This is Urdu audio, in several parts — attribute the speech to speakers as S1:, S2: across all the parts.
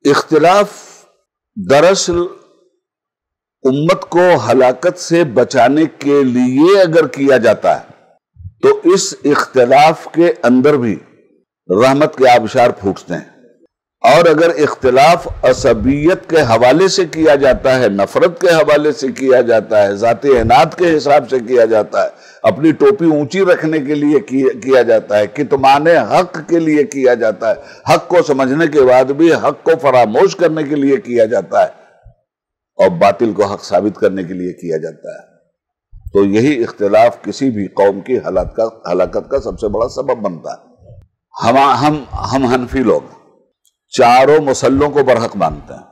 S1: اختلاف دراصل امت کو ہلاکت سے بچانے کے لیے اگر کیا جاتا ہے تو اس اختلاف کے اندر بھی رحمت کے آبشار پھوٹتے ہیں، اور اگر اختلاف عصبیت کے حوالے سے کیا جاتا ہے، نفرت کے حوالے سے کیا جاتا ہے، ذاتی عناد کے حساب سے کیا جاتا ہے، اپنی ٹوپی اونچی رکھنے کے لیے کیا جاتا ہے، کتمان حق کے لیے کیا جاتا ہے، حق کو سمجھنے کے بعد بھی حق کو فراموش کرنے کے لیے کیا جاتا ہے، اور باطل کو حق ثابت کرنے کے لیے کیا جاتا ہے، تو یہی اختلاف کسی بھی قوم کی ہلاکت کا سب سے بڑا سبب بنتا ہے۔ ہم حنفی لوگ چاروں مسلوں کو برحق مانتے ہیں۔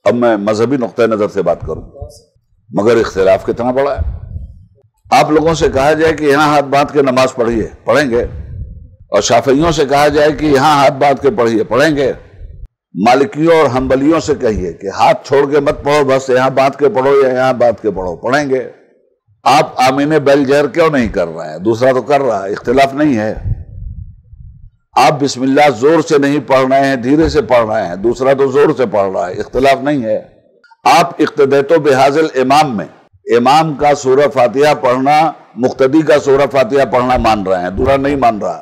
S1: اب میں مذہبی نقطہ نظر سے بات کروں، مگر اختلاف کتنا بڑا ہے۔ آپ لوگوں سے کہا جائے کہ یہاں ہاتھ باندھ کے نماز پڑھیے، پڑھیں گے، اور شافعیوں سے کہا جائے کہ یہاں ہاتھ باندھ کے پڑھیے، پڑھیں گے، مالکیوں اور حنبلیوں سے کہیے کہ ہاتھ چھوڑ کے مت پڑھو، بس یہاں باندھ کے پڑھو یا یہاں باندھ کے پڑھو، پڑھیں گے۔ آپ آمین بیل جہر کیوں نہیں کر رہے ہیں؟ دوسرا تو کر رہا ہے، اختلاف نہیں ہے۔ آپ بسم اللہ زور سے نہیں پڑھ رہے ہیں، دھیرے سے پڑھ رہے ہیں، دوسرا تو زور سے پڑھ رہا ہے، اختلاف نہیں ہے۔ آپ اقتدیت بحاظ الامام میں امام کا سورہ فاتحہ پڑھنا مقتدی کا سورہ فاتحہ پڑھنا مان رہے ہیں، دوسرا نہیں مان رہا۔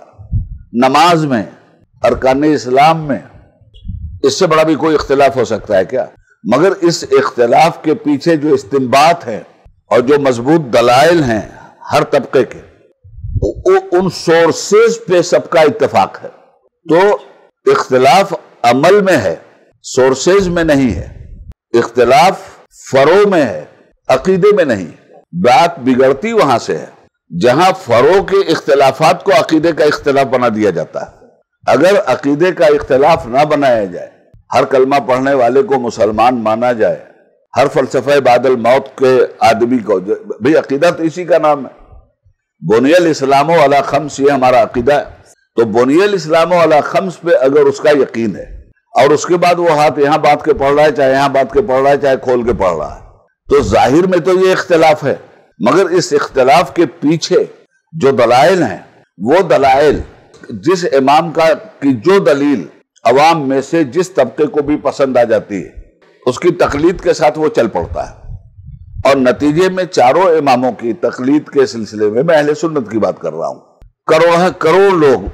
S1: نماز میں، ارکان اسلام میں اس سے بڑا بھی کوئی اختلاف ہو سکتا ہے کیا؟ مگر اس اختلاف کے پیچھے جو استنباط ہے اور جو مضبوط دلائل ہیں ہر طبقے کے، ان سورسز پہ سب کا اتفاق ہے۔ تو اختلاف عمل میں ہے، سورسز میں نہیں ہے۔ اختلاف فروع میں ہے، عقیدے میں نہیں۔ بات بگڑتی وہاں سے ہے جہاں فروع کے اختلافات کو عقیدے کا اختلاف بنا دیا جاتا ہے۔ اگر عقیدے کا اختلاف نہ بنایا جائے، ہر کلمہ پڑھنے والے کو مسلمان مانا جائے، ہر فلسفہ بعد الموت کے آدمی کو، بھئی عقیدہ تو اسی کا نام ہے، بنی الاسلام علی خمس، یہ ہمارا عقیدہ ہے۔ تو بنی الاسلام علی خمس پہ اگر اس کا یقین ہے اور اس کے بعد وہ ہاتھ یہاں باندھ کے پڑھ رہا ہے، چاہے یہاں باندھ کے پڑھ رہا ہے، چاہے کھول کے پڑھ رہا ہے، تو ظاہر میں تو یہ اختلاف ہے، مگر اس اختلاف کے پیچھے جو دلائل ہیں، وہ دلائل جس امام کی جو دلیل عوام میں سے جس طبقے کو بھی پسند آ جاتی ہے، اس کی تقلید کے ساتھ وہ چل پڑتا ہے، اور نتیجے میں چاروں اماموں کی تقلید کے سلسلے میں اہل سنت کی بات کر رہا ہوں، کروڑ لوگ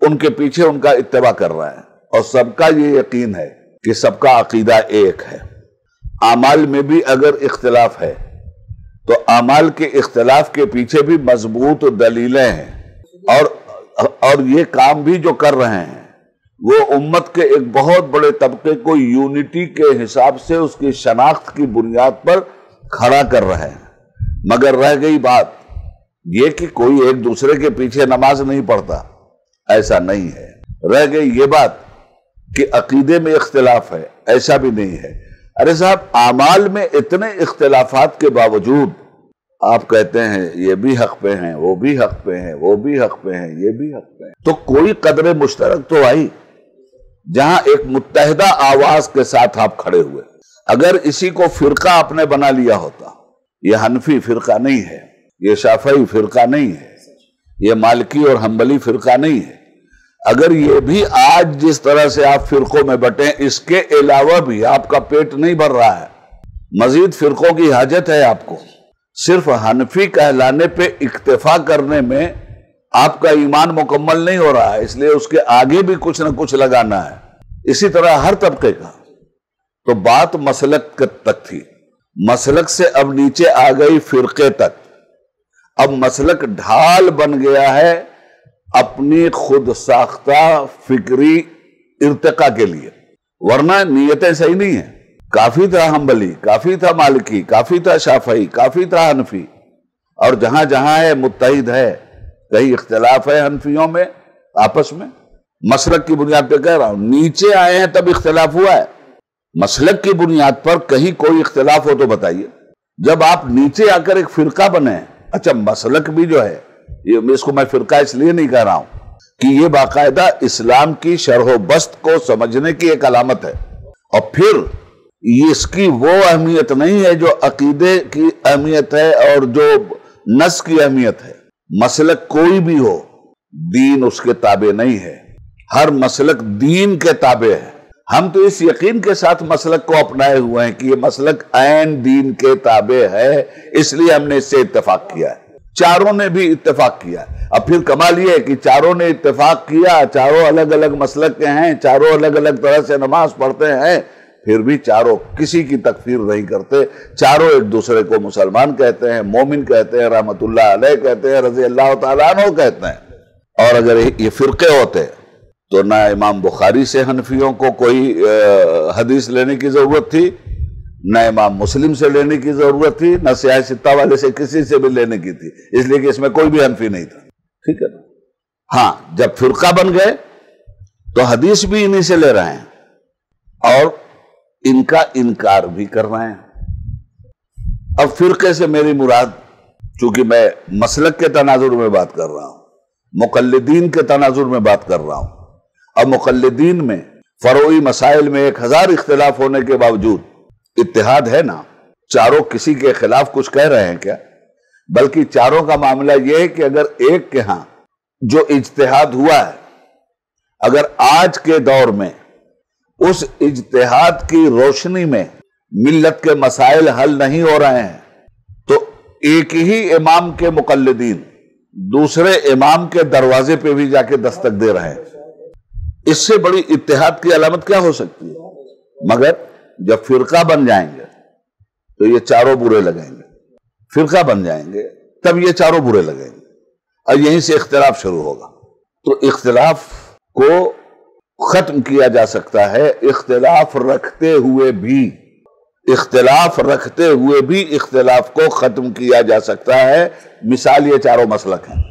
S1: ان کے پیچھے ان کا اتباع کر رہے ہیں، اور سب کا یہ یقین ہے کہ سب کا عقیدہ ایک ہے۔ اعمال میں بھی اگر اختلاف ہے تو اعمال کے اختلاف کے پیچھے بھی مضبوط دلیلیں ہیں، اور یہ کام بھی جو کر رہے ہیں وہ امت کے ایک بہت بڑے طبقے کو یونٹی کے حساب سے اس کی شناخت کی بنیاد پر کھڑا کر رہے ہیں۔ مگر رہ گئی بات یہ کہ کوئی ایک دوسرے کے پیچھے نماز نہیں پڑھتا، ایسا نہیں ہے۔ رہ گئی یہ بات کہ عقیدے میں اختلاف ہے، ایسا بھی نہیں ہے۔ ارے صاحب، اعمال میں اتنے اختلافات کے باوجود آپ کہتے ہیں یہ بھی حق پہ ہیں، وہ بھی حق پہ ہیں، وہ بھی حق پہ ہیں، یہ بھی حق پہ ہیں، تو کوئی قدر مشترک تو آئی جہاں ایک متحدہ آواز کے ساتھ آپ کھڑے ہوئے۔ اگر اسی کو فرقہ آپ نے بنا لیا ہوتا، یہ حنفی فرقہ نہیں ہے، یہ شافعی فرقہ نہیں ہے، یہ مالکی اور حنبلی فرقہ نہیں ہے، اگر یہ بھی آج جس طرح سے آپ فرقوں میں بٹیں، اس کے علاوہ بھی آپ کا پیٹ نہیں بھر رہا ہے، مزید فرقوں کی حاجت ہے آپ کو۔ صرف حنفی کہلانے پہ اکتفا کرنے میں آپ کا ایمان مکمل نہیں ہو رہا ہے، اس لیے اس کے آگے بھی کچھ نہ کچھ لگانا ہے، اسی طرح ہر طبقے کا۔ تو بات مسلک تک تھی، مسلک سے اب نیچے آ گئی فرقے تک۔ اب مسلک ڈھال بن گیا ہے اپنی خود ساختہ فکری ارتقاء کے لیے، ورنہ نیتیں صحیح نہیں ہیں۔ کافی تھا حنبلی، کافی تھا مالکی، کافی تھا شافعی، کافی تھا حنفی، اور جہاں جہاں ہے متحد ہے، کہیں اختلاف ہے حنفیوں میں آپس میں، مسلک کی بنیاد پہ کہہ رہا ہوں، نیچے آئے ہیں تب اختلاف ہوا ہے۔ مسلک کی بنیاد پر کہیں کوئی اختلاف ہو تو بتائیے۔ جب آپ نیچے آ کر ایک فرقہ بنے، اچھا مسلک بھی جو ہے، اس کو میں فرقہ اس لیے نہیں کہہ رہا ہوں کہ یہ باقاعدہ اسلام کی شرح و بست کو سمجھنے کی ایک علامت ہے، اور پھر اس کی وہ اہمیت نہیں ہے جو عقیدے کی اہمیت ہے اور جو نص کی اہمیت ہے۔ مسلک کوئی بھی ہو، دین اس کے تابع نہیں ہے، ہر مسلک دین کے تابع ہے۔ ہم تو اس یقین کے ساتھ مسلک کو اپنائے ہوئے ہیں کہ یہ مسلک عین دین کے تابع ہے، اس لیے ہم نے اس سے اتفاق کیا ہے۔ چاروں نے بھی اتفاق کیا۔ اب پھر کمال یہ ہے کہ چاروں نے اتفاق کیا، چاروں الگ الگ مسلک کے ہیں، چاروں الگ الگ طرح سے نماز پڑھتے ہیں، پھر بھی چاروں کسی کی تکفیر نہیں کرتے، چاروں ایک دوسرے کو مسلمان کہتے ہیں، مومن کہتے ہیں، رحمت اللہ علیہ کہتے ہیں، رضی اللہ تعالیٰ عنہ کہتے ہیں۔ اور اگر یہ فرقے ہوتے تو نہ امام بخاری سے حنفیوں کو کوئی حدیث لینے کی ضرورت تھی، نہ امام مسلم سے لینے کی ضرورت تھی، نہ سیاہ ستہ والے سے کسی سے بھی لینے کی تھی، اس لیے کہ اس میں کوئی بھی حنفی نہیں تھا، ٹھیک ہے نا۔ ہاں، جب فرقہ بن گئے تو حدیث بھی انہی سے لے رہے ہیں اور ان کا انکار بھی کر رہے ہیں۔ اب فرقے سے میری مراد، چونکہ میں مسلک کے تناظر میں بات کر رہا ہوں، مقلدین کے تناظر میں بات کر رہا ہوں، اب مقلدین میں فروعی مسائل میں 1000 اختلاف ہونے کے باوجود اتحاد ہے نا، چاروں کسی کے خلاف کچھ کہہ رہے ہیں کیا؟ بلکہ چاروں کا معاملہ یہ ہے کہ اگر ایک کے ہاں جو اجتہاد ہوا ہے، اگر آج کے دور میں اس اجتہاد کی روشنی میں ملت کے مسائل حل نہیں ہو رہے ہیں تو ایک ہی امام کے مقلدین دوسرے امام کے دروازے پہ بھی جا کے دستک دے رہے ہیں، اس سے بڑی اتحاد کی علامت کیا ہو سکتی ہے؟ مگر جب فرقہ بن جائیں گے تو یہ چاروں برے لگیں گے، فرقہ بن جائیں گے تب یہ چاروں برے لگیں گے، اور یہیں سے اختلاف شروع ہوگا۔ تو اختلاف کو ختم کیا جا سکتا ہے، اختلاف رکھتے ہوئے بھی اختلاف کو ختم کیا جا سکتا ہے۔ مثال یہ چاروں مسلک ہیں۔